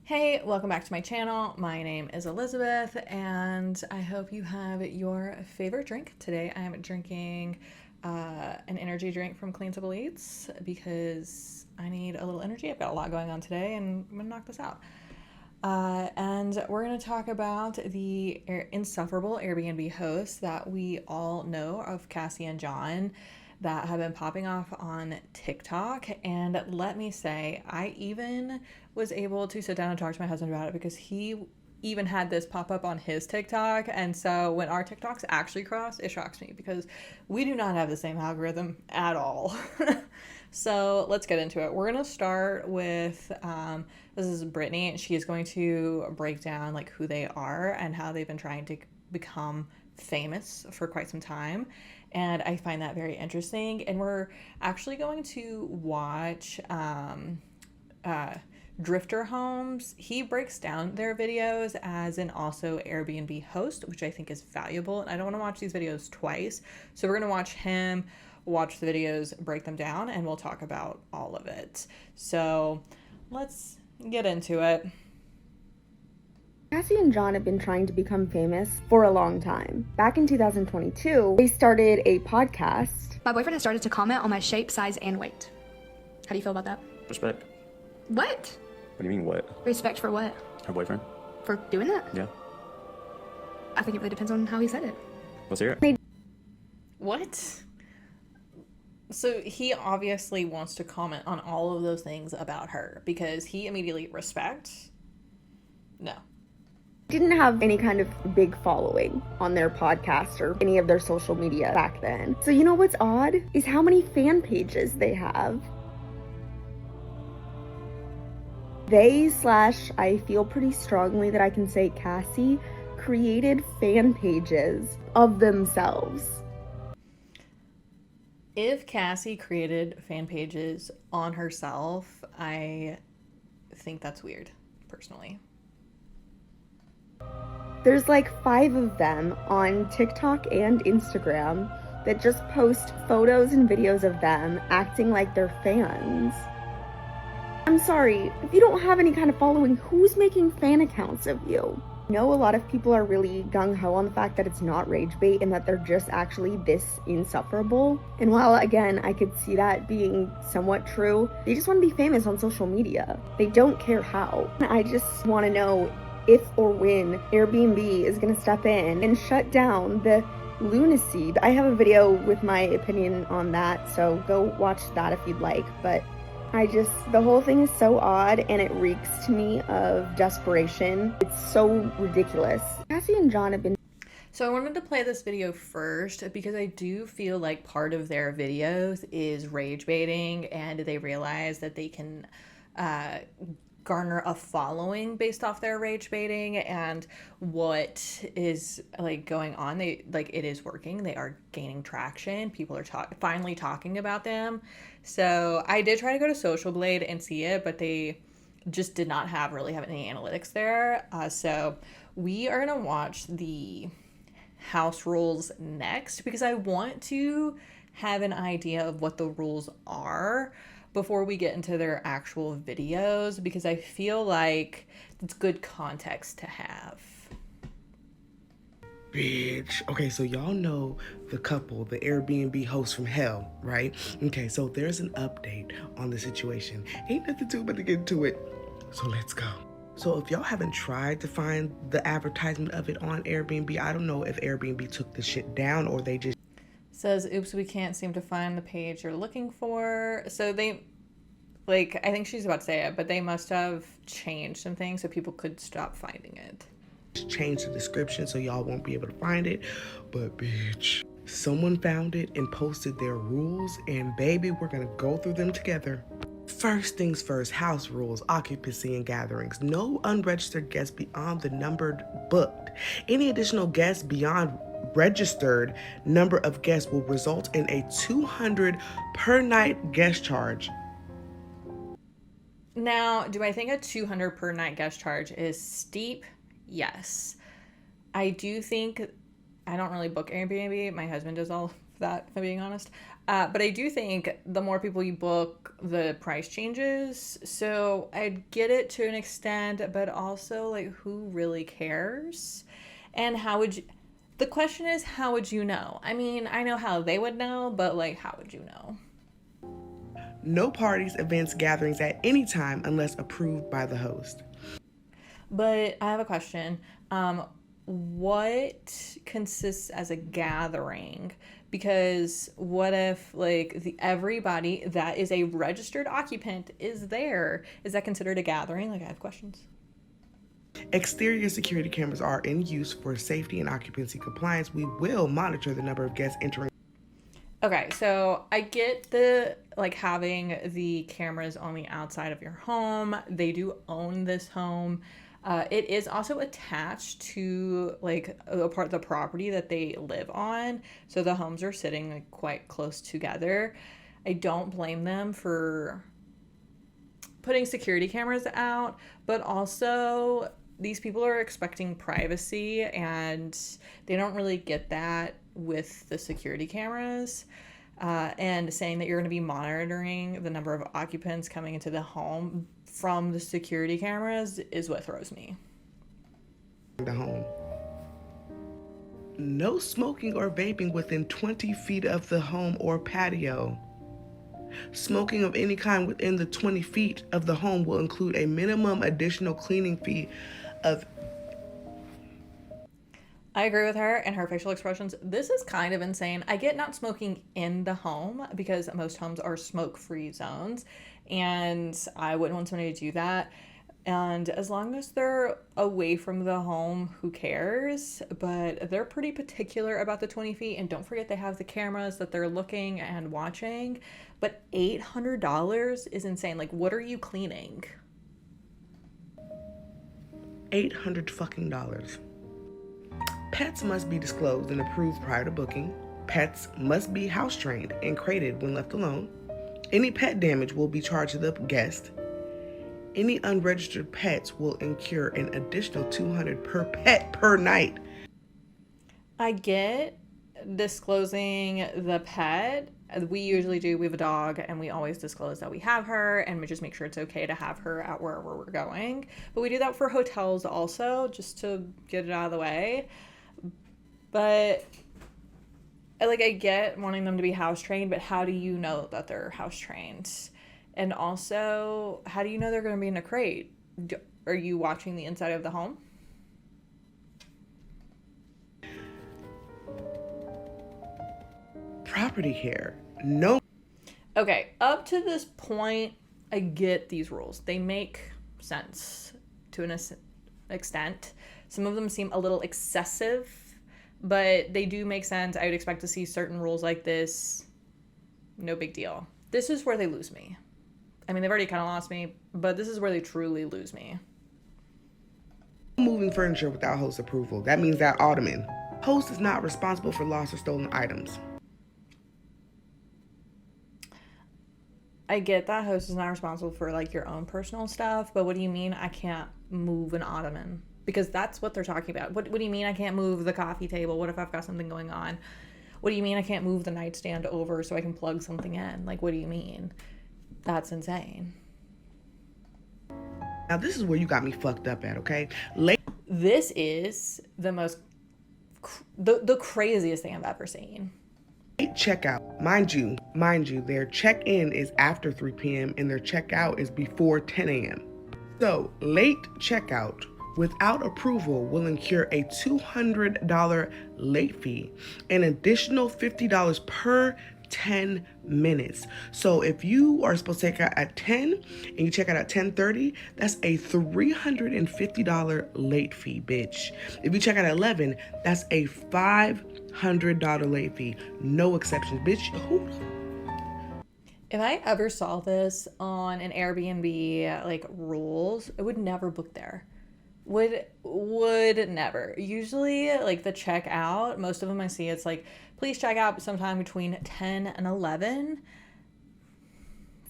Hey, welcome back to my channel. My name is Elizabeth, and I hope you have your favorite drink. Today I am drinking an energy drink from Cleansable Eats because I need a little energy. I've got a lot going on today, and I'm gonna knock this out. And we're going to talk about the Insufferable Airbnb hosts that we all know of, Cassie and John, that have been popping off on TikTok. And let me say, I even was able to sit down and talk to my husband about it because he even had this pop up on his TikTok. And so when our TikToks actually cross, it shocks me because we do not have the same algorithm at all. So let's get into it. We're going to start with, this is Brittany. She is going to break down like who they are and how they've been trying to become famous for quite some time. And I find that very interesting. And we're actually going to watch Drifter Homes. He breaks down their videos as an also Airbnb host, which I think is valuable. And I don't want to watch these videos twice. So we're going to watch him, watch the videos, break them down, and we'll talk about all of it. So let's get into it. Cassie and John have been trying to become famous for a long time. Back in 2022, they started a podcast. My boyfriend has started to comment on my shape, size, and weight. How do you feel about that? Respect. What? What do you mean, what? Respect for what? Her boyfriend? For doing that? Yeah. I think it really depends on how he said it. Let's hear it. What? So he obviously wants to comment on all of those things about her because he immediately respects. No. Didn't have any kind of big following on their podcast or any of their social media back then. So you know what's odd is how many fan pages they have. I feel pretty strongly that I can say Cassie created fan pages of themselves. If Cassie created fan pages on herself, I think that's weird, personally. There's like 5 of them on TikTok and Instagram that just post photos and videos of them acting like they're fans. I'm sorry, if you don't have any kind of following, who's making fan accounts of you? I know a lot of people are really gung-ho on the fact that it's not rage bait and that they're just actually this insufferable. And while, again, I could see that being somewhat true, they just want to be famous on social media. They don't care how. I just want to know if or when Airbnb is going to step in and shut down the lunacy. I have a video with my opinion on that, so go watch that if you'd like. But the whole thing is so odd and it reeks to me of desperation. It's so ridiculous. Cassie and John have been... So I wanted to play this video first because I do feel like part of their videos is rage baiting and they realize that they can garner a following based off their rage baiting and what is like going on. It is working. They are gaining traction. People are finally talking about them. So I did try to go to Social Blade and see it, but they just did not really have any analytics there. So we are going to watch the house rules next because I want to have an idea of what the rules are before we get into their actual videos because I feel like it's good context to have. Bitch. Okay, so y'all know the couple, the Airbnb host from hell, right? Okay, so there's an update on the situation. Ain't nothing to it but to get to it. So let's go. So if y'all haven't tried to find the advertisement of it on Airbnb, I don't know if Airbnb took the shit down or they just... Says, oops, we can't seem to find the page you're looking for. So they, I think she's about to say it, but they must have changed some things so people could stop finding it. Change the description so y'all won't be able to find it. But bitch, someone found it and posted their rules, and baby, we're gonna go through them together. First things first, house rules, occupancy and gatherings. No unregistered guests beyond the numbered booked. Any additional guests beyond registered number of guests will result in a $200 per night guest charge. Now, do I think a $200 per night guest charge is steep? Yes. I do think I don't really book Airbnb. My husband does all that, if I'm being honest. But I do think the more people you book, the price changes. So I'd get it to an extent, but also like who really cares? And how would you, the question is, how would you know? I mean, I know how they would know, but like, how would you know? No parties, events, gatherings at any time unless approved by the host. But I have a question. What consists as a gathering? Because what if like everybody that is a registered occupant is there? Is that considered a gathering? Like, I have questions. Exterior security cameras are in use for safety and occupancy compliance. We will monitor the number of guests entering. Okay, so I get the like having the cameras on the outside of your home. They do own this home. It is also attached to like a part of the property that they live on. So the homes are sitting like quite close together. I don't blame them for putting security cameras out, but also these people are expecting privacy and they don't really get that with the security cameras. And saying that you're going to be monitoring the number of occupants coming into the home from the security cameras is what throws me. The home. No smoking or vaping within 20 feet of the home or patio. Smoking of any kind within the 20 feet of the home will include a minimum additional cleaning fee of. I agree with her and her facial expressions. This is kind of insane. I get not smoking in the home because most homes are smoke-free zones, and I wouldn't want somebody to do that. And as long as they're away from the home, who cares? But they're pretty particular about the 20 feet. And don't forget they have the cameras that they're looking and watching. But $800 is insane. Like, what are you cleaning? $800 fucking dollars. Pets must be disclosed and approved prior to booking. Pets must be house trained and crated when left alone. Any pet damage will be charged to the guest. Any unregistered pets will incur an additional $200 per pet per night. I get disclosing the pet. We usually do. We have a dog and we always disclose that we have her and we just make sure it's okay to have her at wherever we're going. But we do that for hotels also, just to get it out of the way. But like, I get wanting them to be house trained, but how do you know that they're house trained? And also, how do you know they're going to be in a crate? Are you watching the inside of the home? Property care. No. Okay, up to this point, I get these rules. They make sense to an extent. Some of them seem a little excessive, but they do make sense. I would expect to see certain rules like this. No big deal. This is where they lose me. I mean, they've already kind of lost me, but this is where they truly lose me. Moving furniture without host approval. That means that ottoman. Host is not responsible for lost or stolen items. I get that host is not responsible for like your own personal stuff, but what do you mean I can't move an ottoman? Because that's what they're talking about. What do you mean I can't move the coffee table? What if I've got something going on? What do you mean I can't move the nightstand over so I can plug something in? Like, what do you mean? That's insane. Now this is where you got me fucked up at, okay? This is the most, the craziest thing I've ever seen. Late checkout. Mind you, their check-in is after 3 p.m. and their checkout is before 10 a.m. So, late checkout without approval will incur a $200 late fee, an additional $50 per 10 minutes. So if you are supposed to check out at 10 and you check out at 10:30, that's a $350 late fee, bitch. If you check out at 11, that's a $500 late fee. No exceptions, bitch. If I ever saw this on an Airbnb, like, rules, I would never book there. Would never. Usually, like, the checkout, most of them I see, it's like, please check out sometime between 10 and 11.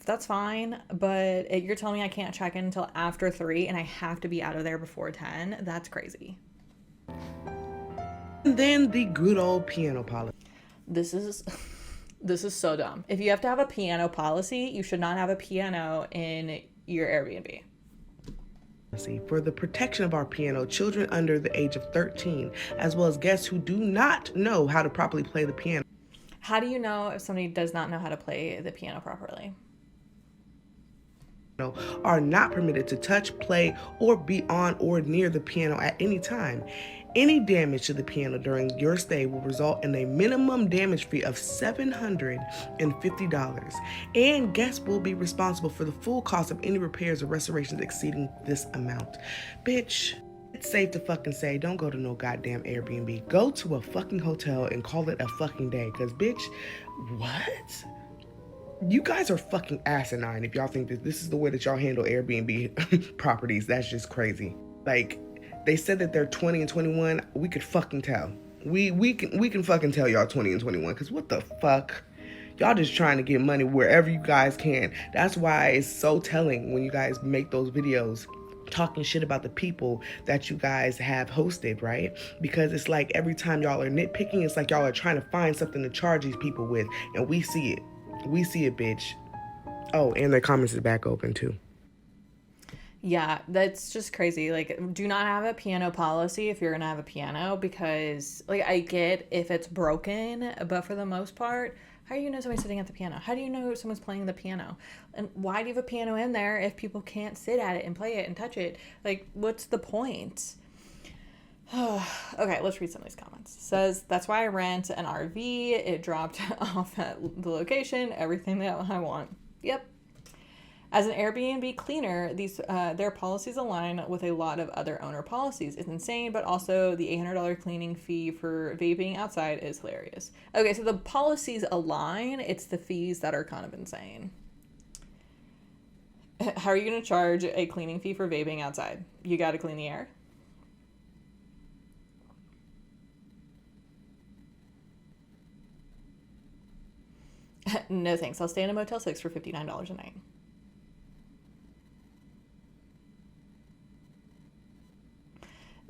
That's fine, but you're telling me I can't check in until after 3 and I have to be out of there before 10? That's crazy. And then the good old piano policy. This is this is so dumb. If you have to have a piano policy, you should not have a piano in your Airbnb. For the protection of our piano, children under the age of 13, as well as guests who do not know how to properly play the piano. How do you know if somebody does not know how to play the piano properly? Are not permitted to touch, play, or be on or near the piano at any time. Any damage to the piano during your stay will result in a minimum damage fee of $750, and guests will be responsible for the full cost of any repairs or restorations exceeding this amount. Bitch, it's safe to fucking say, don't go to no goddamn Airbnb. Go to a fucking hotel and call it a fucking day, because bitch, what? You guys are fucking asinine if y'all think that this is the way that y'all handle Airbnb properties. That's just crazy. Like, they said that they're 20 and 21. We could fucking tell. We can fucking tell y'all 20 and 21, because what the fuck? Y'all just trying to get money wherever you guys can. That's why it's so telling when you guys make those videos talking shit about the people that you guys have hosted, right? Because it's like every time y'all are nitpicking, it's like y'all are trying to find something to charge these people with, and we see it. We see it, bitch. Oh, and their comments is back open too. Yeah, that's just crazy. Like, do not have a piano policy if you're gonna have a piano, because, like, I get if it's broken, but for the most part, how do you know somebody's sitting at the piano? How do you know someone's playing the piano? And why do you have a piano in there if people can't sit at it and play it and touch it? Like, what's the point? Okay, let's read some of these comments. It says, that's why I rent an RV. It dropped off at the location, everything that I want. Yep. As an Airbnb cleaner, their policies align with a lot of other owner policies. It's insane, but also the $800 cleaning fee for vaping outside is hilarious. Okay, so the policies align. It's the fees that are kind of insane. How are you going to charge a cleaning fee for vaping outside? You got to clean the air. No thanks. I'll stay in a Motel 6 for $59 a night.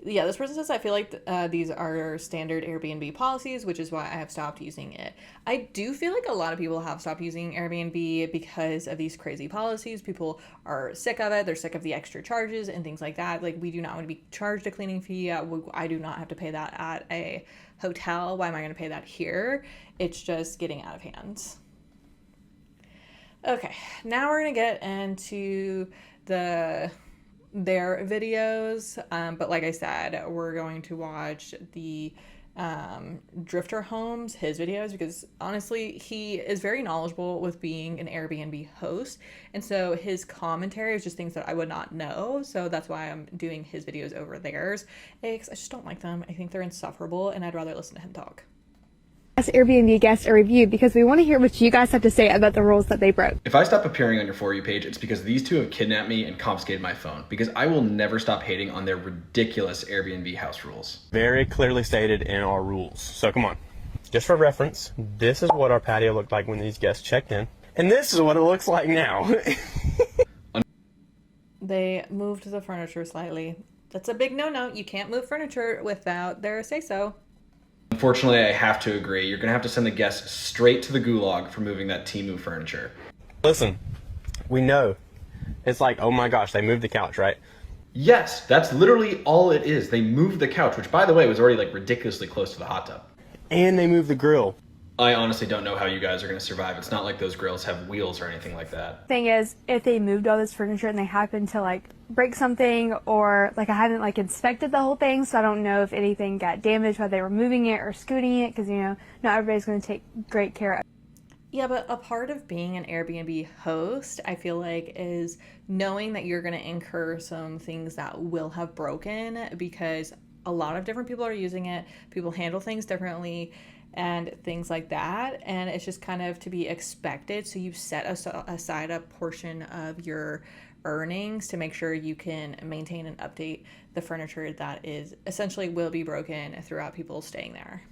Yeah, this person says, I feel like these are standard Airbnb policies, which is why I have stopped using it. I do feel like a lot of people have stopped using Airbnb because of these crazy policies. People are sick of it. They're sick of the extra charges and things like that. Like, we do not want to be charged a cleaning fee. I do not have to pay that at a hotel. Why am I going to pay that here? It's just getting out of hand. Okay, now we're going to get into their videos, but like I said, we're going to watch the Drifter Homes, his videos, because honestly, he is very knowledgeable with being an Airbnb host, and so his commentary is just things that I would not know, so that's why I'm doing his videos over theirs. I just don't like them. I think they're insufferable, and I'd rather listen to him talk. As Airbnb guests a review, because we want to hear what you guys have to say about the rules that they broke. If I stop appearing on your For You page, it's because these two have kidnapped me and confiscated my phone, because I will never stop hating on their ridiculous Airbnb house rules. Very clearly stated in our rules. So come on. Just for reference, this is what our patio looked like when these guests checked in. And this is what it looks like now. They moved the furniture slightly. That's a big no-no. You can't move furniture without their say-so. Unfortunately, I have to agree. You're going to have to send the guests straight to the gulag for moving that Temu furniture. Listen, we know. It's like, oh my gosh, they moved the couch, right? Yes, that's literally all it is. They moved the couch, which, by the way, was already like ridiculously close to the hot tub. And they moved the grill. I honestly don't know how you guys are going to survive. It's not like those grills have wheels or anything like that. Thing is, if they moved all this furniture and they happen to like break something, or like I haven't like inspected the whole thing, so I don't know if anything got damaged while they were moving it or scooting it, because you know, not everybody's going to take great care of it. Yeah, but a part of being an Airbnb host, I feel like, is knowing that you're going to incur some things that will have broken, because a lot of different people are using it. People handle things differently and things like that, and it's just kind of to be expected. So you set aside a portion of your earnings to make sure you can maintain and update the furniture that is essentially will be broken throughout people staying there.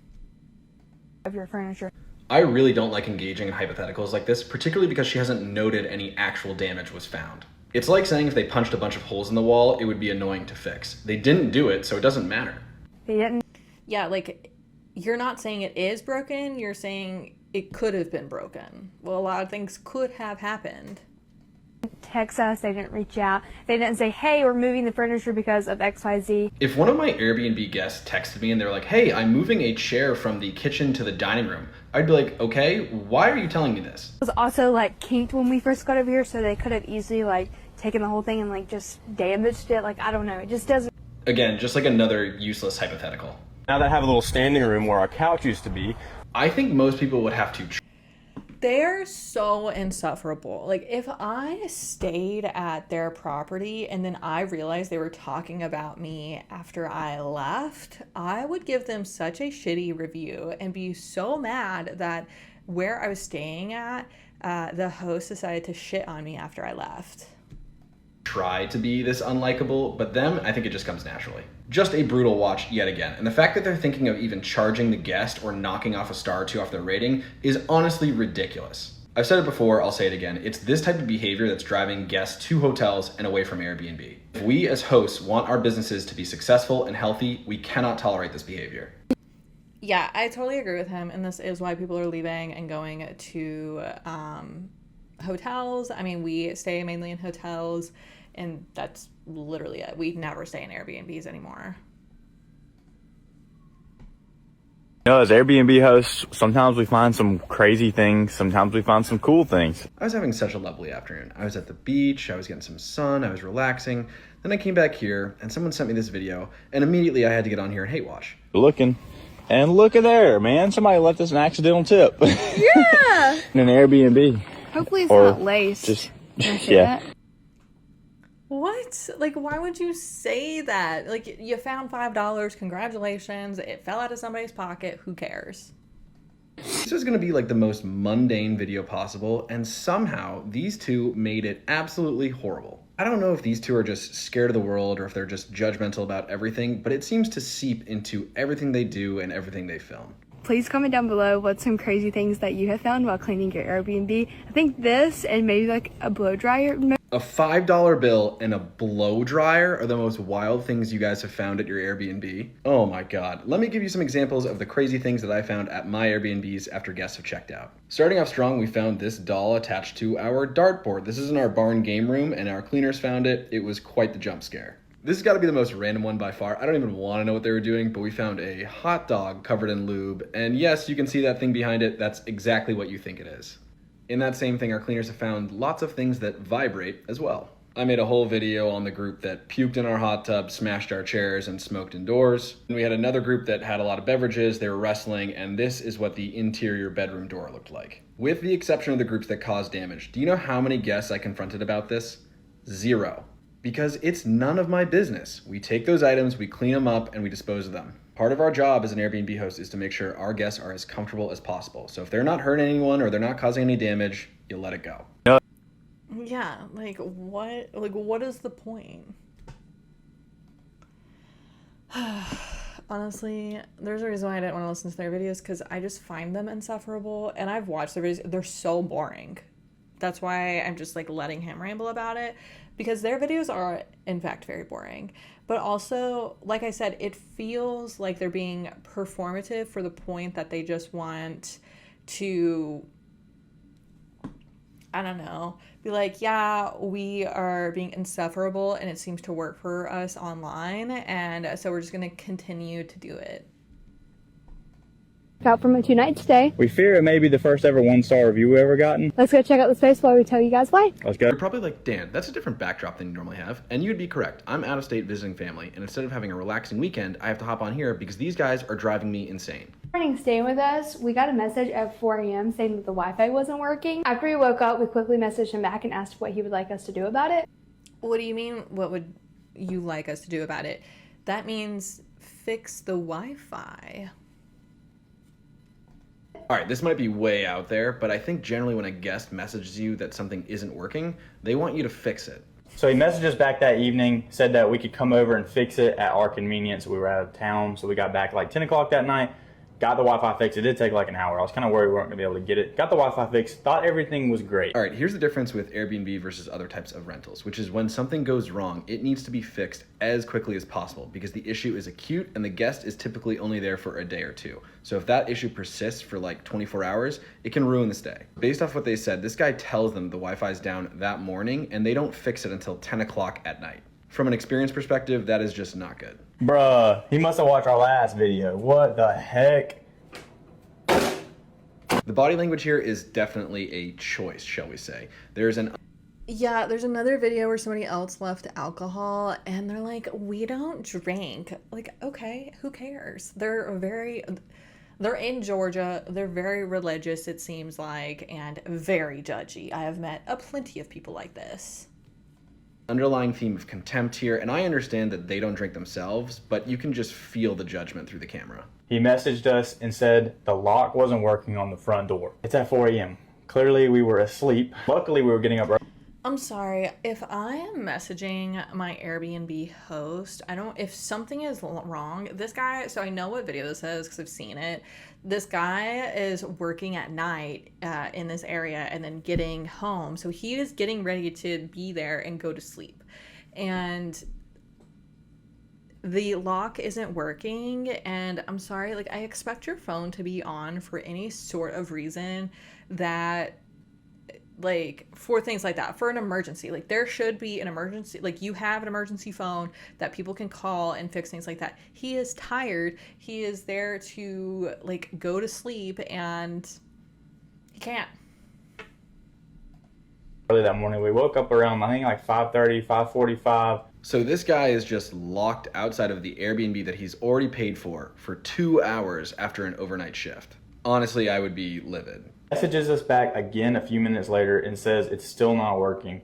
Of your furniture. I really don't like engaging in hypotheticals like this, particularly because she hasn't noted any actual damage was found. It's like saying if they punched a bunch of holes in the wall, it would be annoying to fix. They didn't do it, so it doesn't matter. They didn't. Yeah, like, you're not saying it is broken, you're saying it could have been broken. Well, a lot of things could have happened. Text us, they didn't reach out, they didn't say, hey, we're moving the furniture because of XYZ. If one of my Airbnb guests texted me and they were like, hey, I'm moving a chair from the kitchen to the dining room, I'd be like, okay, why are you telling me this? It was also like kinked when we first got over here, so they could have easily like taken the whole thing and like just damaged it. Like, I don't know, it just doesn't. Again, just like another useless hypothetical. Now that I have a little standing room where our couch used to be, I think most people would have to They're so insufferable. Like, if I stayed at their property and then I realized they were talking about me after I left, I would give them such a shitty review and be so mad that where I was staying at, the host decided to shit on me after I left. try to be this unlikable, but them, I think it just comes naturally. Just a brutal watch yet again. And the fact that they're thinking of even charging the guest or knocking off a star or two off their rating is honestly ridiculous. I've said it before, I'll say it again. It's this type of behavior that's driving guests to hotels and away from Airbnb. If we as hosts want our businesses to be successful and healthy, we cannot tolerate this behavior. Yeah, I totally agree with him, and this is why people are leaving and going to hotels. I mean, we stay mainly in hotels, and that's literally it. We never stay in Airbnbs anymore. You know, as Airbnb hosts, sometimes we find some crazy things, sometimes we find some cool things. I was having such a lovely afternoon. I was at the beach, I was getting some sun, I was relaxing. Then I came back here, and someone sent me this video, and immediately I had to get on here and hate watch. Looking, and look at there, man. Somebody left us an accidental tip. Yeah! In an Airbnb. Hopefully it's Or not laced. just, Can I say yeah. that? What? Like, why would you say that? Like, you found $5. Congratulations. It fell out of somebody's pocket. Who cares? This was gonna be like the most mundane video possible, and somehow these two made it absolutely horrible. I don't know if these two are just scared of the world or if they're just judgmental about everything, but it seems to seep into everything they do and everything they film. Please comment down below what's some crazy things that you have found while cleaning your Airbnb. I think this and maybe like a blow dryer. A $5 bill and a blow dryer are the most wild things you guys have found at your Airbnb. Oh my God. Let me give you some examples of the crazy things that I found at my Airbnbs after guests have checked out. Starting off strong, we found this doll attached to our dartboard. This is in our barn game room, and our cleaners found it. It was quite the jump scare. This has got to be the most random one by far. I don't even want to know what they were doing, but we found a hot dog covered in lube. And yes, you can see that thing behind it. That's exactly what you think it is. In that same thing, our cleaners have found lots of things that vibrate as well. I made a whole video on the group that puked in our hot tub, smashed our chairs, and smoked indoors. And we had another group that had a lot of beverages, they were wrestling, and this is what the interior bedroom door looked like. With the exception of the groups that caused damage, do you know how many guests I confronted about this? 0. Because it's none of my business. We take those items, we clean them up, and we dispose of them. Part of our job as an Airbnb host is to make sure our guests are as comfortable as possible. So if they're not hurting anyone or they're not causing any damage, you let it go. Yeah, like, what? Like, what is the point? Honestly, there's a reason why I didn't want to listen to their videos, because I just find them insufferable, and I've watched their videos. They're so boring. That's why I'm just, like, letting him ramble about it, because their videos are, in fact, very boring. But also, like I said, it feels like they're being performative for the point that they just want to, I don't know, be like, yeah, we are being insufferable and it seems to work for us online, and so we're just going to continue to do it. Out from a 2-night stay. We fear it may be the first ever 1-star review we've ever gotten. Let's go check out the space while we tell you guys why. Let's go. You're probably like, Dan, that's a different backdrop than you normally have. And you'd be correct. I'm out of state visiting family, and instead of having a relaxing weekend, I have to hop on here because these guys are driving me insane. Morning, staying with us, we got a message at 4 a.m. saying that the Wi-Fi wasn't working. After we woke up, we quickly messaged him back and asked what he would like us to do about it. What do you mean, what would you like us to do about it? That means fix the Wi-Fi. All right, this might be way out there, but I think generally when a guest messages you that something isn't working, they want you to fix it. So he messaged us back that evening, said that we could come over and fix it at our convenience. We were out of town, so we got back like 10 o'clock that night. Got the Wi-Fi fixed. It did take like an hour. I was kind of worried we weren't going to be able to get it. Got the Wi-Fi fixed. Thought everything was great. All right, here's the difference with Airbnb versus other types of rentals, which is when something goes wrong, it needs to be fixed as quickly as possible because the issue is acute and the guest is typically only there for a day or two. So if that issue persists for like 24 hours, it can ruin the stay. Based off what they said, this guy tells them the Wi-Fi is down that morning and they don't fix it until 10 o'clock at night. From an experience perspective, that is just not good. Bruh, he must have watched our last video. What the heck? The body language here is definitely a choice, shall we say. There's another video where somebody else left alcohol and they're like, we don't drink. Like, okay, who cares? They're in Georgia. They're very religious, it seems like, and very judgy. I have met plenty of people like this. Underlying theme of contempt here, and I understand that they don't drink themselves, but you can just feel the judgment through the camera. He messaged us and said the lock wasn't working on the front door. It's at 4 a.m. Clearly we were asleep. Luckily we were getting up early. I'm sorry, if I am messaging my Airbnb host, if something is wrong, this guy, so I know what video this is because I've seen it. This guy is working at night in this area and then getting home. So he is getting ready to be there and go to sleep. And the lock isn't working. And I'm sorry, like, I expect your phone to be on for any sort of reason that, like, for things like that, for an emergency. Like, there should be an emergency, like, you have an emergency phone that people can call and fix things like that. He is tired. He is there to, like, go to sleep and he can't. Early that morning, we woke up around, I think, like 5:30, 5:45. So this guy is just locked outside of the Airbnb that he's already paid for 2 hours after an overnight shift. Honestly, I would be livid. Messages us back again a few minutes later and says it's still not working.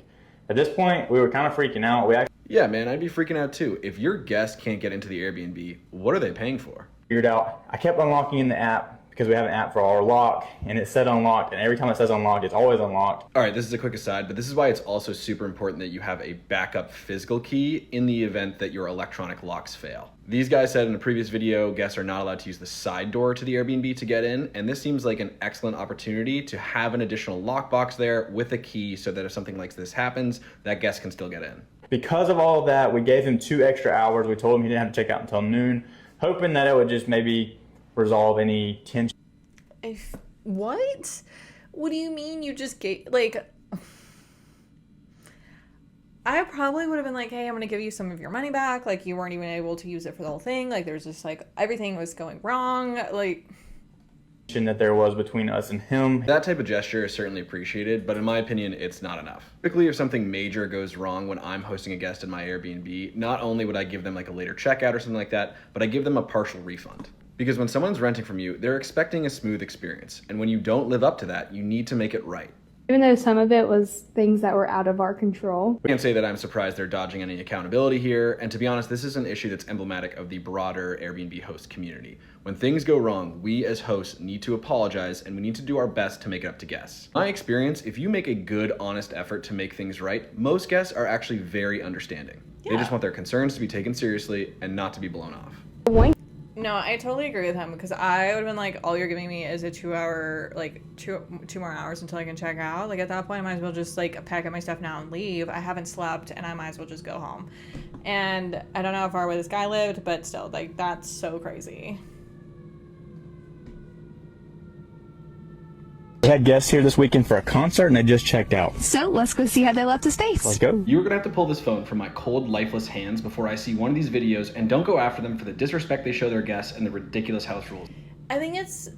At this point, we were kind of freaking out. Yeah, man, I'd be freaking out too. If your guest can't get into the Airbnb, what are they paying for? Figured out, I kept unlocking in the app because we have an app for our lock, and it said unlocked, and every time it says unlocked, it's always unlocked. All right, this is a quick aside, but this is why it's also super important that you have a backup physical key in the event that your electronic locks fail. These guys said in a previous video, guests are not allowed to use the side door to the Airbnb to get in, and this seems like an excellent opportunity to have an additional lockbox there with a key so that if something like this happens, that guest can still get in. Because of all of that, we gave him 2 extra hours. We told him he didn't have to check out until noon, hoping that it would just maybe resolve any tension. What? What do you mean you just gave, like, I probably would have been like, hey, I'm going to give you some of your money back. Like, you weren't even able to use it for the whole thing. Like, there's just, like, everything was going wrong. Like, that there was between us and him. That type of gesture is certainly appreciated, but in my opinion, it's not enough. Typically, if something major goes wrong when I'm hosting a guest in my Airbnb, not only would I give them like a later checkout or something like that, but I give them a partial refund. Because when someone's renting from you, they're expecting a smooth experience. And when you don't live up to that, you need to make it right. Even though some of it was things that were out of our control. We can't say that I'm surprised they're dodging any accountability here. And to be honest, this is an issue that's emblematic of the broader Airbnb host community. When things go wrong, we as hosts need to apologize and we need to do our best to make it up to guests. In my experience, if you make a good, honest effort to make things right, most guests are actually very understanding. Yeah. They just want their concerns to be taken seriously and not to be blown off. No, I totally agree with him because I would have been like, all you're giving me is a 2 hour, like two more hours until I can check out. Like, at that point, I might as well just like pack up my stuff now and leave. I haven't slept and I might as well just go home. And I don't know how far away this guy lived, but still, like, that's so crazy. We had guests here this weekend for a concert and they just checked out. So let's go see how they left the space. Let's go. You are gonna have to pull this phone from my cold, lifeless hands before I see one of these videos, and don't go after them for the disrespect they show their guests and the ridiculous house rules. I think it's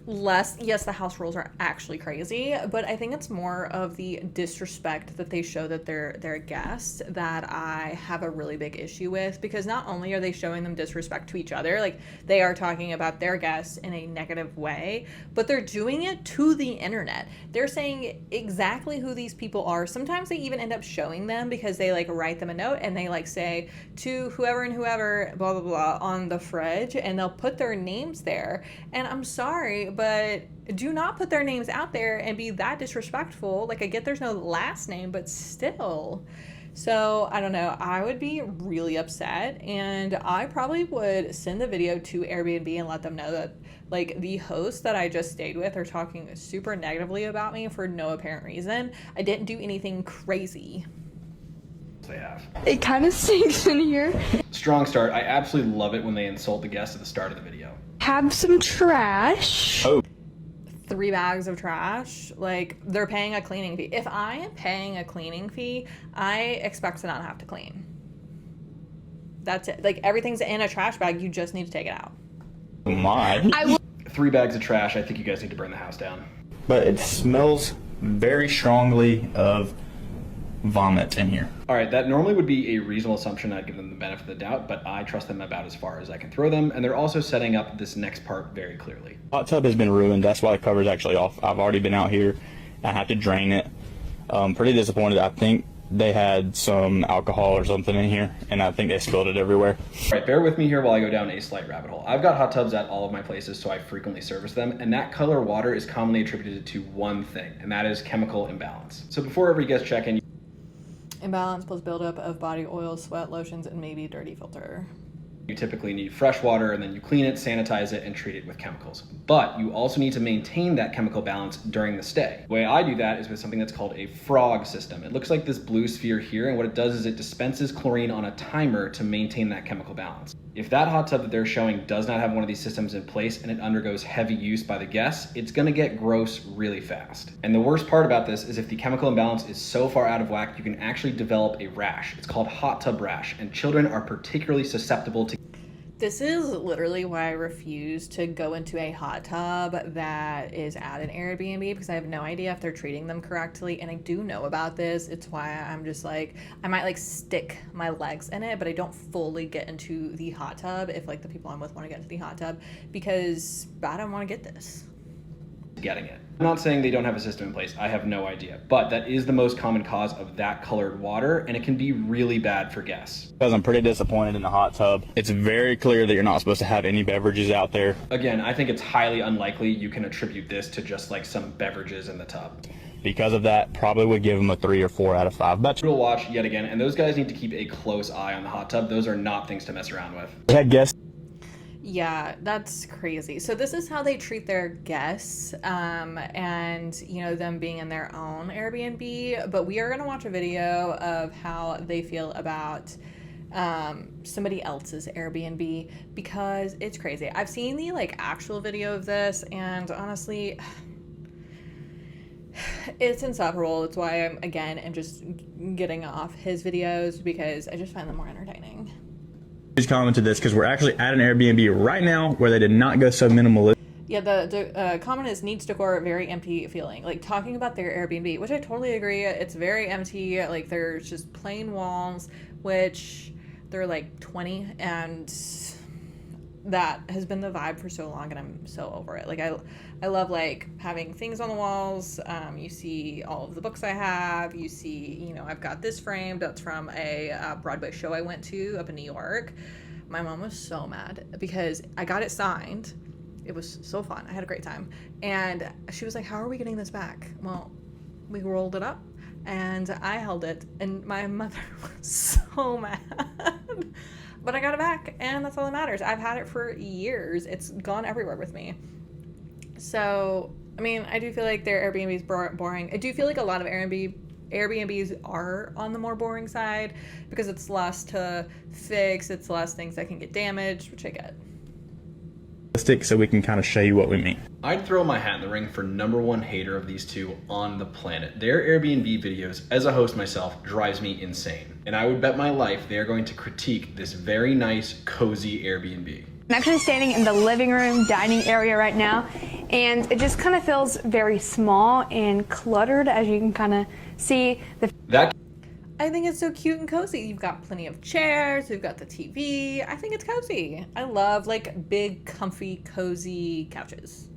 less, yes, the house rules are actually crazy, but I think it's more of the disrespect that they show that they're guests that I have a really big issue with, because not only are they showing them disrespect to each other, like they are talking about their guests in a negative way, but they're doing it to the internet. They're saying exactly who these people are. Sometimes they even end up showing them because they like write them a note and they like say to whoever and whoever blah blah blah on the fridge, and they'll put their names there. And I'm sorry, but do not put their names out there and be that disrespectful. Like, I get there's no last name, but still. So I don't know, I would be really upset, and I probably would send the video to Airbnb and let them know that like the hosts that I just stayed with are talking super negatively about me for no apparent reason. I didn't do anything crazy. They have. It kind of stinks in here. Strong start. I absolutely love it when they insult the guests at the start of the video. Have some trash. Oh. 3 bags of trash. Like, they're paying a cleaning fee. If I am paying a cleaning fee, I expect to not have to clean. That's it. Like, everything's in a trash bag. You just need to take it out. My. 3 bags of trash. I think you guys need to burn the house down. But it smells very strongly of vomit in here. All right, that normally would be a reasonable assumption. I'd give them the benefit of the doubt, but I trust them about as far as I can throw them. And they're also setting up this next part very clearly. Hot tub has been ruined. That's why the cover's actually off. I've already been out here. I have to drain it. Pretty disappointed. I think they had some alcohol or something in here, and I think they spilled it everywhere. All right, bear with me here while I go down a slight rabbit hole. I've got hot tubs at all of my places, so I frequently service them, and that color water is commonly attributed to one thing, and that is chemical imbalance. So before every guest check-in, Imbalance plus buildup of body oil, sweat, lotions, and maybe dirty filter. you typically need fresh water, and then you clean it, sanitize it, and treat it with chemicals. But you also need to maintain that chemical balance during the stay. The way I do that is with something that's called a frog system. It looks like this blue sphere here, and what it does is it dispenses chlorine on a timer to maintain that chemical balance. If that hot tub that they're showing does not have one of these systems in place and it undergoes heavy use by the guests, it's gonna get gross really fast. And the worst part about this is if the chemical imbalance is so far out of whack, you can actually develop a rash. It's called hot tub rash, and children are particularly susceptible to. This is literally why I refuse to go into a hot tub that is at an Airbnb, because I have no idea if they're treating them correctly, and I do know about this. It's why I'm just like, I might like stick my legs in it, but I don't fully get into the hot tub if like the people I'm with want to get into the hot tub, because I don't want to get this. Getting it. I'm not saying they don't have a system in place. I have no idea. But that is the most common cause of that colored water, and it can be really bad for guests. Because I'm pretty disappointed in the hot tub. It's very clear that you're not supposed to have any beverages out there. Again, I think it's highly unlikely you can attribute this to just like some beverages in the tub. Because of that, probably would give them a 3 or 4 out of 5. But We'll watch yet again, and those guys need to keep a close eye on the hot tub. Those are not things to mess around with. we had guests. Yeah, that's crazy. So this is how they treat their guests, and you know, them being in their own Airbnb. But we are gonna watch a video of how they feel about somebody else's Airbnb, because it's crazy. I've seen the like actual video of this, and honestly, it's insufferable. That's why I'm just getting off his videos, because I just find them more entertaining. Please comment to this, because we're actually at an Airbnb right now where they did not go so minimalist. Yeah, the comment is needs decor, very empty feeling. Like talking about their Airbnb, which I totally agree. It's very empty. Like there's just plain walls, which they're like 20, and that has been the vibe for so long, and I'm so over it. Like I love like having things on the walls. You see all of the books I have. You see, you know, I've got this framed. That's from a Broadway show I went to up in New York. My mom was so mad because I got it signed. It was so fun. I had a great time. And she was like, how are we getting this back? Well, we rolled it up and I held it, and my mother was so mad. But I got it back, and that's all that matters. I've had it for years. It's gone everywhere with me. So, I mean, I do feel like their Airbnb is boring. I do feel like a lot of Airbnbs are on the more boring side, because it's less to fix, it's less things that can get damaged, which I get. So we can kind of show you what we mean. I'd throw my hat in the ring for #1 hater of these two on the planet. Their Airbnb videos, as a host myself, drives me insane. And I would bet my life they're going to critique this very nice, cozy Airbnb. I'm actually standing in the living room dining area right now, and it just kind of feels very small and cluttered, as you can kind of see. I think it's so cute and cozy. You've got plenty of chairs, we've got the TV. I think it's cozy. I love like big, comfy, cozy couches.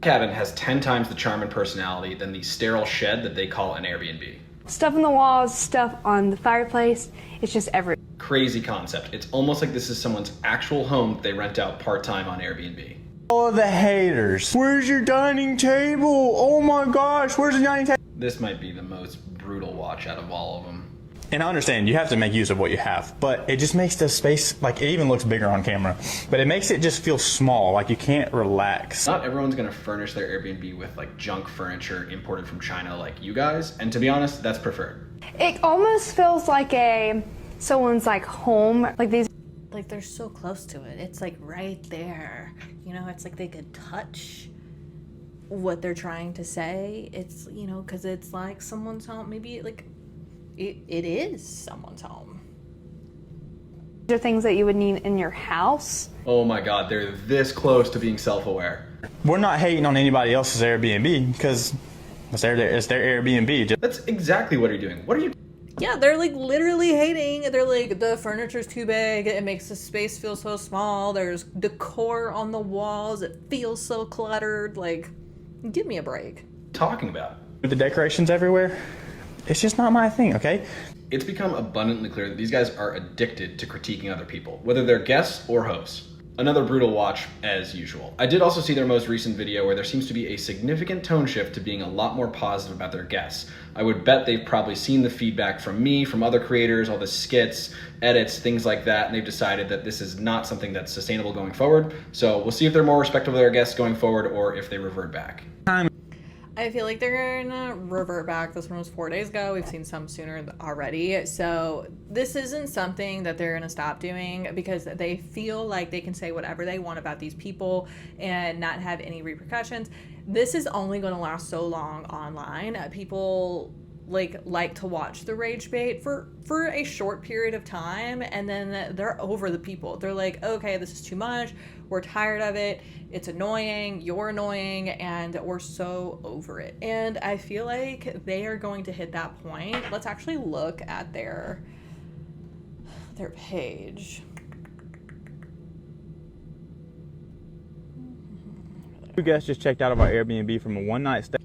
Cabin has 10 times the charm and personality than the sterile shed that they call an Airbnb. Stuff on the walls, stuff on the fireplace, it's just everywhere. Crazy concept. It's almost like this is someone's actual home that they rent out part-time on Airbnb. All the haters. Where's your dining table? Oh my gosh, where's the dining table? This might be the most brutal watch out of all of them. And I understand you have to make use of what you have, but it just makes the space, like, it even looks bigger on camera, but it makes it just feel small, like you can't relax. Not everyone's gonna furnish their Airbnb with like junk furniture imported from China like you guys, and to be honest, that's preferred. It almost feels like someone's like home, like these. Like they're so close to it. It's like right there. You know, it's like they could touch what they're trying to say. It's, you know, because it's like someone's home. Maybe like it is someone's home. These are things that you would need in your house. Oh my God, they're this close to being self-aware. We're not hating on anybody else's Airbnb because it's their Airbnb. That's exactly what you're doing. What are you? Yeah, they're like literally hating. They're like, the furniture's too big. It makes the space feel so small. There's decor on the walls. It feels so cluttered. Like, give me a break. Talking about? The decorations everywhere, it's just not my thing, okay? It's become abundantly clear that these guys are addicted to critiquing other people, whether they're guests or hosts. Another brutal watch, as usual. I did also see their most recent video where there seems to be a significant tone shift to being a lot more positive about their guests. I would bet they've probably seen the feedback from me, from other creators, all the skits, edits, things like that, and they've decided that this is not something that's sustainable going forward. So we'll see if they're more respectful of their guests going forward or if they revert back. I feel like they're gonna revert back. This one was 4 days ago. We've seen some sooner already. So this isn't something that they're gonna stop doing because they feel like they can say whatever they want about these people and not have any repercussions. This is only gonna last so long online. People like to watch the rage bait for a short period of time, and then they're over the people. They're like, okay, this is too much. We're tired of it. It's annoying. You're annoying, and we're so over it. And I feel like they are going to hit that point. Let's actually look at their page. Two guests just checked out of our Airbnb from a one-night stay.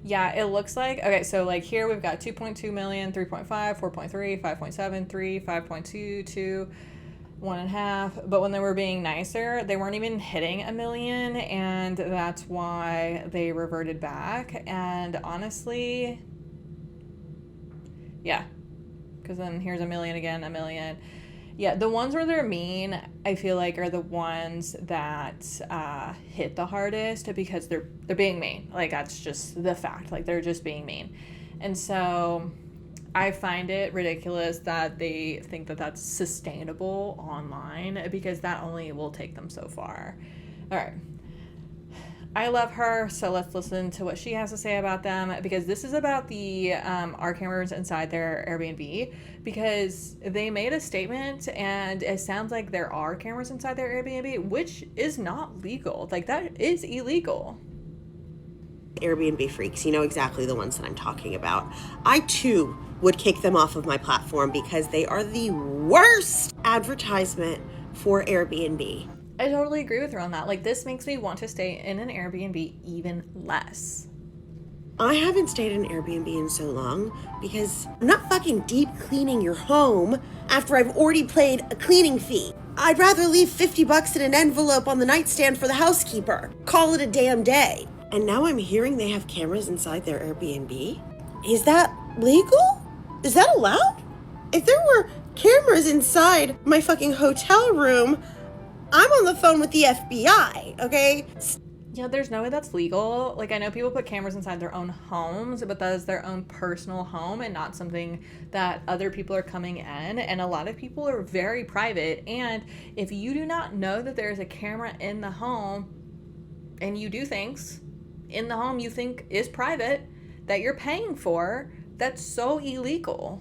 Yeah, it looks like, okay, so like here we've got 2.2 million, 3.5, 4.3, 5.7, 3, 5.2, 2, 1.5. But when they were being nicer, they weren't even hitting a million, and that's why they reverted back. And honestly, yeah, because then here's a million again, a million. Yeah, the ones where they're mean, I feel like, are the ones that hit the hardest because they're being mean. Like, that's just the fact. Like, they're just being mean. And so I find it ridiculous that they think that that's sustainable online because that only will take them so far. All right. I love her, so let's listen to what she has to say about them, because this is about the our cameras inside their Airbnb, because they made a statement and it sounds like there are cameras inside their Airbnb, which is not legal. Like, that is illegal. Airbnb freaks, you know exactly the ones that I'm talking about. I too would kick them off of my platform because they are the worst advertisement for Airbnb. I totally agree with her on that. Like, this makes me want to stay in an Airbnb even less. I haven't stayed in an Airbnb in so long because I'm not fucking deep cleaning your home after I've already paid a cleaning fee. I'd rather leave $50 in an envelope on the nightstand for the housekeeper. Call it a damn day. And now I'm hearing they have cameras inside their Airbnb. Is that legal? Is that allowed? If there were cameras inside my fucking hotel room, I'm on the phone with the FBI, okay? Yeah, there's no way that's legal. Like, I know people put cameras inside their own homes, but that is their own personal home and not something that other people are coming in. And a lot of people are very private. And if you do not know that there's a camera in the home and you do things in the home you think is private that you're paying for, that's so illegal.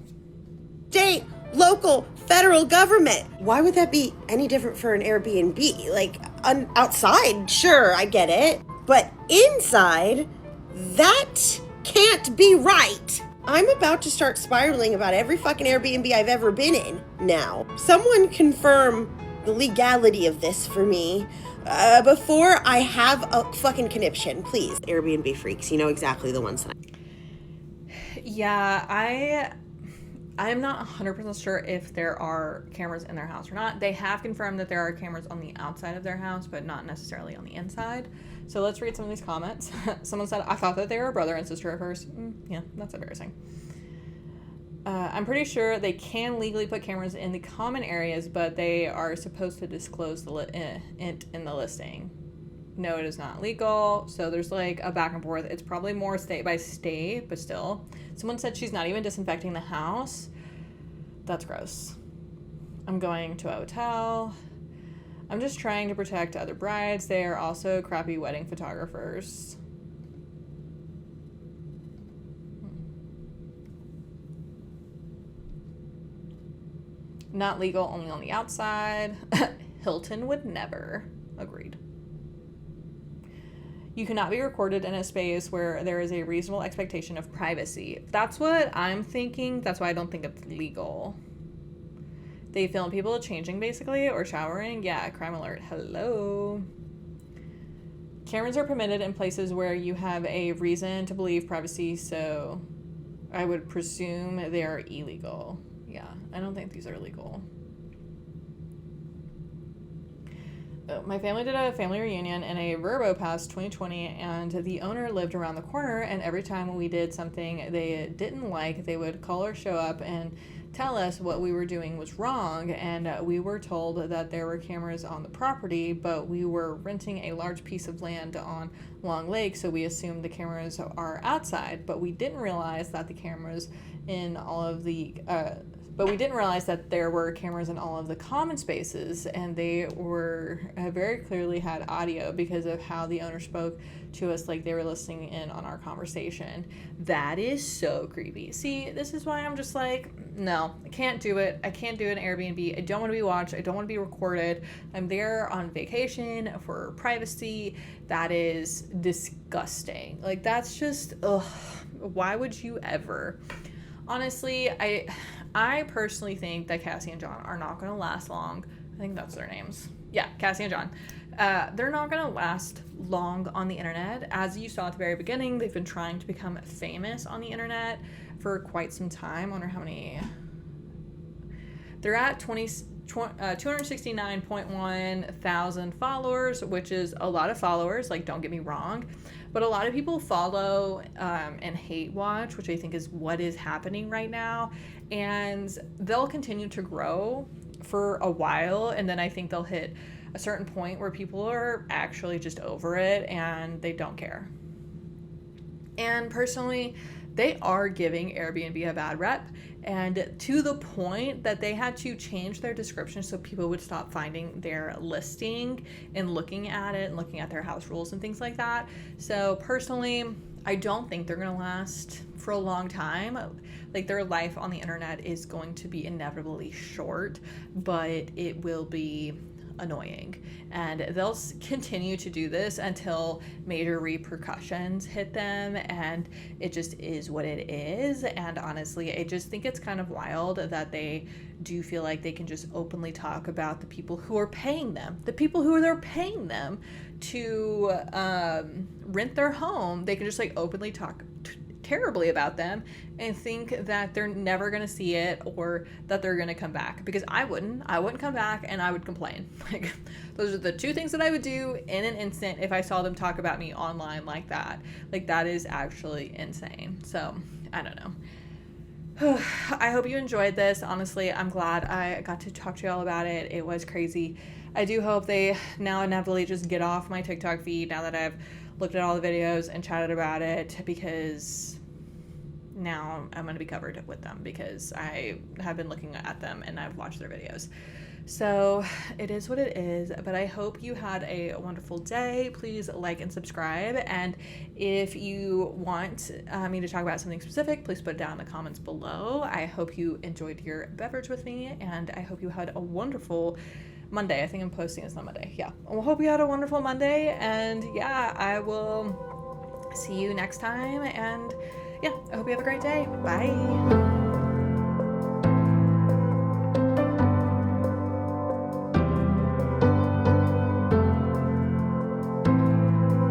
State, local, federal government. Why would that be any different for an Airbnb? Like, outside, sure, I get it. But inside, that can't be right. I'm about to start spiraling about every fucking Airbnb I've ever been in now. Someone confirm the legality of this for me before I have a fucking conniption, please. Airbnb freaks, you know exactly the ones that Yeah, I'm not 100% sure if there are cameras in their house or not. They have confirmed that there are cameras on the outside of their house, but not necessarily on the inside. So let's read some of these comments. Someone said, I thought that they were brother and sister at first. Yeah, that's embarrassing. I'm pretty sure they can legally put cameras in the common areas, but they are supposed to disclose it in the listing. No, it is not legal. So there's like a back and forth. It's probably more state by state, but still. Someone said she's not even disinfecting the house. That's gross. I'm going to a hotel. I'm just trying to protect other brides. They are also crappy wedding photographers. Not legal, only on the outside. Hilton would never. Agreed. You cannot be recorded in a space where there is a reasonable expectation of privacy. That's what I'm thinking. That's why I don't think it's legal. They film people changing, basically, or showering. Yeah, crime alert. Hello. Cameras are permitted in places where you have a reason to believe privacy, so I would presume they are illegal. Yeah, I don't think these are legal. My family did a family reunion in a Verbo Pass 2020, and the owner lived around the corner, and every time we did something they didn't like, they would call or show up and tell us what we were doing was wrong, and we were told that there were cameras on the property, but we were renting a large piece of land on Long Lake, so we assumed the cameras are outside, but we didn't realize that the cameras in all of the but we didn't realize that there were cameras in all of the common spaces, and they were very clearly had audio because of how the owner spoke to us like they were listening in on our conversation. That is so creepy. See, this is why I'm just like, no, I can't do it. I can't do an Airbnb. I don't want to be watched. I don't want to be recorded. I'm there on vacation for privacy. That is disgusting. Like, that's just, ugh. Why would you ever? Honestly, I personally think that Cassie and John are not going to last long. I think that's their names. Yeah, Cassie and John. They're not going to last long on the internet. As you saw at the very beginning, they've been trying to become famous on the internet for quite some time. I wonder how many. They're at 269.1 thousand followers, which is a lot of followers, like, don't get me wrong. But a lot of people follow and hate watch, which I think is what is happening right now. And they'll continue to grow for a while, and then I think they'll hit a certain point where people are actually just over it and they don't care. And personally, they are giving Airbnb a bad rep, and to the point that they had to change their description so people would stop finding their listing and looking at it and looking at their house rules and things like that. So personally, I don't think they're going to last for a long time. Like, their life on the internet is going to be inevitably short, but it will be annoying, and they'll continue to do this until major repercussions hit them, and it just is what it is. And honestly, I just think it's kind of wild that they do feel like they can just openly talk about the people who are paying them, the people who are paying them to rent their home. They can just like openly talk terribly about them and think that they're never going to see it or that they're going to come back, because I wouldn't come back, and I would complain. Like, those are the two things that I would do in an instant if I saw them talk about me online like that. Like, that is actually insane. So I don't know. I hope you enjoyed this. Honestly, I'm glad I got to talk to y'all about it. It was crazy. I do hope they now inevitably just get off my TikTok feed now that I've looked at all the videos and chatted about it, because now I'm going to be covered with them, because I have been looking at them and I've watched their videos. So it is what it is, but I hope you had a wonderful day. Please like and subscribe, and if you want me to talk about something specific, please put it down in the comments below. I hope you enjoyed your beverage with me, and I hope you had a wonderful Monday. I think I'm posting this on Monday. Yeah, I hope you had a wonderful Monday, and yeah, I will see you next time, and yeah, I hope you have a great day. Bye.